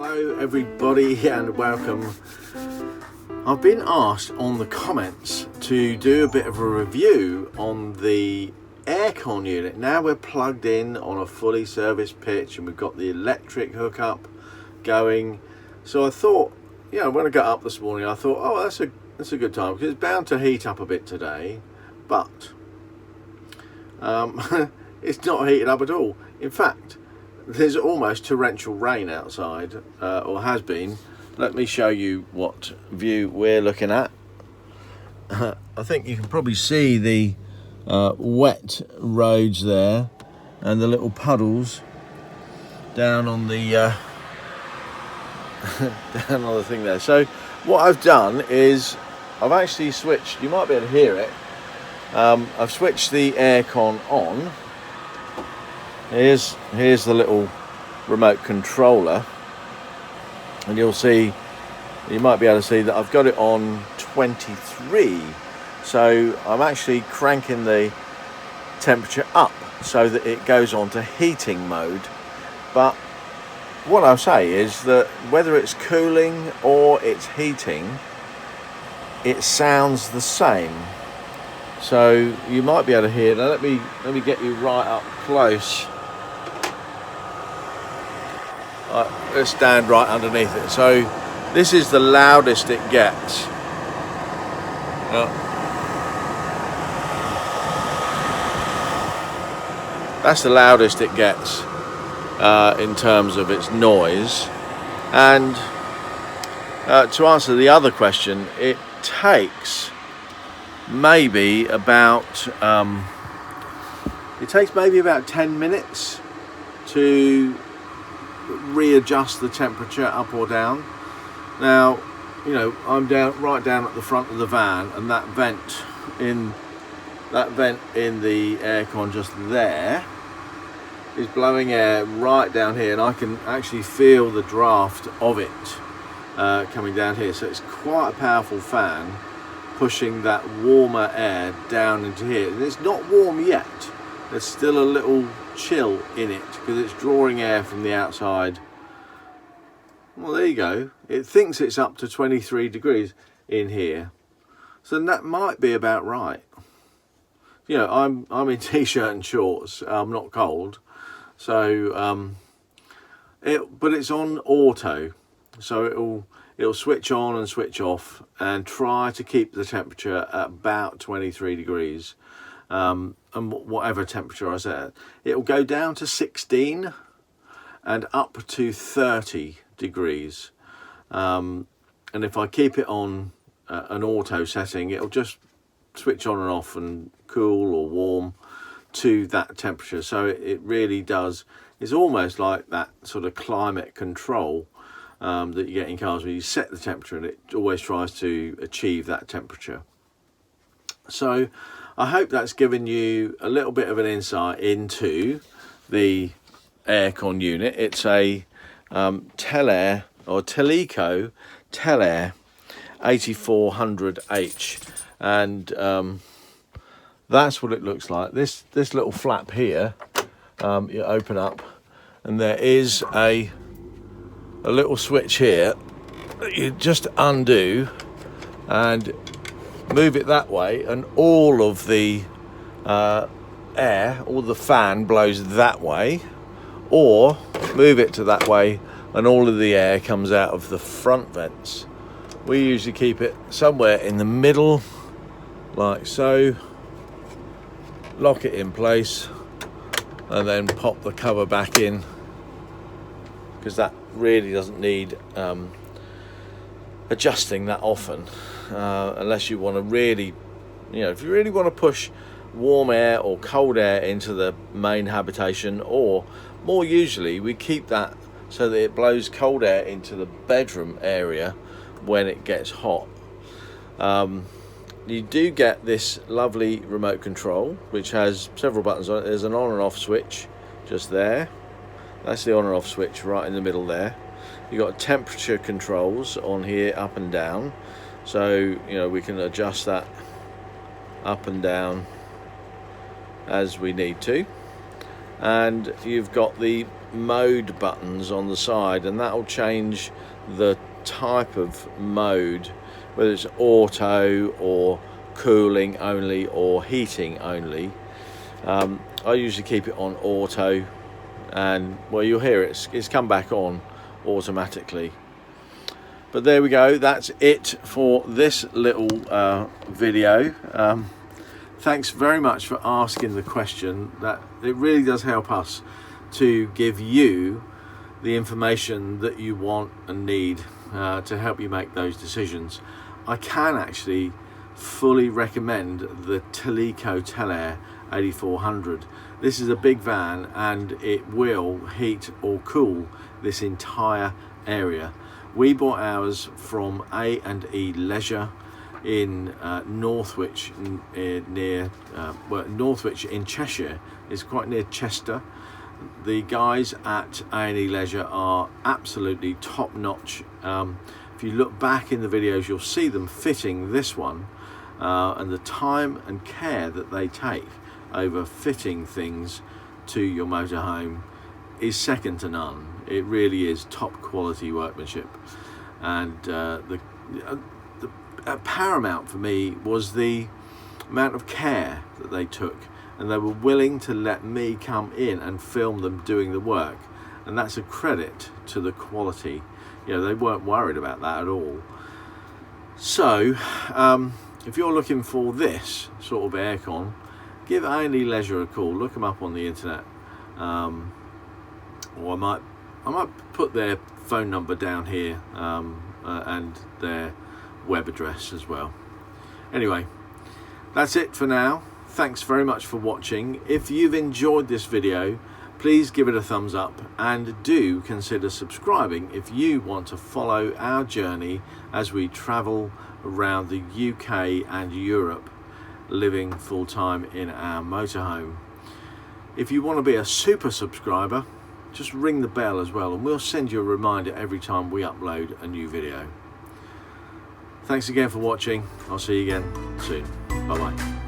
Hello everybody and welcome. I've been asked on the comments to do a bit of a review on the aircon unit. Now we're plugged in on a fully serviced pitch and we've got the electric hookup going. So I thought, you know, when I got up this morning I thought, oh, that's a good time because it's bound to heat up a bit today, but it's not heated up at all. In fact, there's almost torrential rain outside, or has been. Let me show you what view we're looking at. I think you can probably see the wet roads there and the little puddles down on the down on the thing there. So what I've done is I've actually switched, you might be able to hear it, I've switched the aircon on. Here's the little remote controller, and you'll see, you might be able to see that I've got it on 23, so I'm actually cranking the temperature up so that it goes on to heating mode. But what I'll say is that whether it's cooling or it's heating, it sounds the same. So you might be able to hear. Now let me get you right up close. Let's stand right underneath it. So this is the loudest it gets. That's the loudest it gets in terms of its noise. And to answer the other question, it takes maybe about 10 minutes to readjust the temperature up or down. Now, you know, I'm right down at the front of the van, and that vent in the aircon just there is blowing air right down here, and I can actually feel the draft of it coming down here. So it's quite a powerful fan pushing that warmer air down into here, and it's not warm yet. There's still a little chill in it because it's drawing air from the outside. Well, there you go. It thinks it's up to 23 degrees in here, so that might be about right. You know, I'm in t-shirt and shorts. I'm not cold, so but it's on auto, so it'll switch on and switch off and try to keep the temperature at about 23 degrees. And whatever temperature I set, it'll go down to 16 and up to 30 degrees. And if I keep it on an auto setting, it'll just switch on and off and cool or warm to that temperature. So it really does, it's almost like that sort of climate control that you get in cars where you set the temperature and it always tries to achieve that temperature. So I hope that's given you a little bit of an insight into the aircon unit. It's a Telair or Teleco Telair 8400H, and that's what it looks like. This little flap here, you open up, and there is a little switch here that you just undo and move it that way, and all of the air, all the fan blows that way, or move it to that way and all of the air comes out of the front vents. We usually keep it somewhere in the middle, like so, lock it in place, and then pop the cover back in, because that really doesn't need adjusting that often, unless you want to really, you know, if you really want to push warm air or cold air into the main habitation, or more usually we keep that so that it blows cold air into the bedroom area when it gets hot. You do get this lovely remote control which has several buttons on it. There's an on and off switch just there. That's the on and off switch right in the middle there. You've got temperature controls on here, up and down, so you know we can adjust that up and down as we need to. And you've got the mode buttons on the side, and that will change the type of mode, whether it's auto or cooling only or heating only. I usually keep it on auto, and well, you'll hear it's come back on automatically. But there we go, that's it for this little video. Thanks very much for asking the question. That it really does help us to give you the information that you want and need to help you make those decisions. I can actually fully recommend the Teleco Telair 8400. This is a big van, and it will heat or cool this entire area. We bought ours from A&E Leisure in Northwich, near Northwich in Cheshire. Is quite near Chester. The guys at A&E Leisure are absolutely top notch. If you look back in the videos, you'll see them fitting this one, and the time and care that they take over fitting things to your motorhome is second to none. It really is top quality workmanship, and the paramount for me was the amount of care that they took, and they were willing to let me come in and film them doing the work, and that's a credit to the quality. You know, they weren't worried about that at all. So if you're looking for this sort of aircon, give A&E Leisure a call. Look them up on the internet, or I might put their phone number down here, and their web address as well. Anyway, that's it for now. Thanks very much for watching. If you've enjoyed this video, please give it a thumbs up, and do consider subscribing if you want to follow our journey as we travel around the UK and Europe, living full-time in our motorhome. If you want to be a super subscriber, just ring the bell as well, and we'll send you a reminder every time we upload a new video. Thanks again for watching. I'll see you again soon. Bye bye.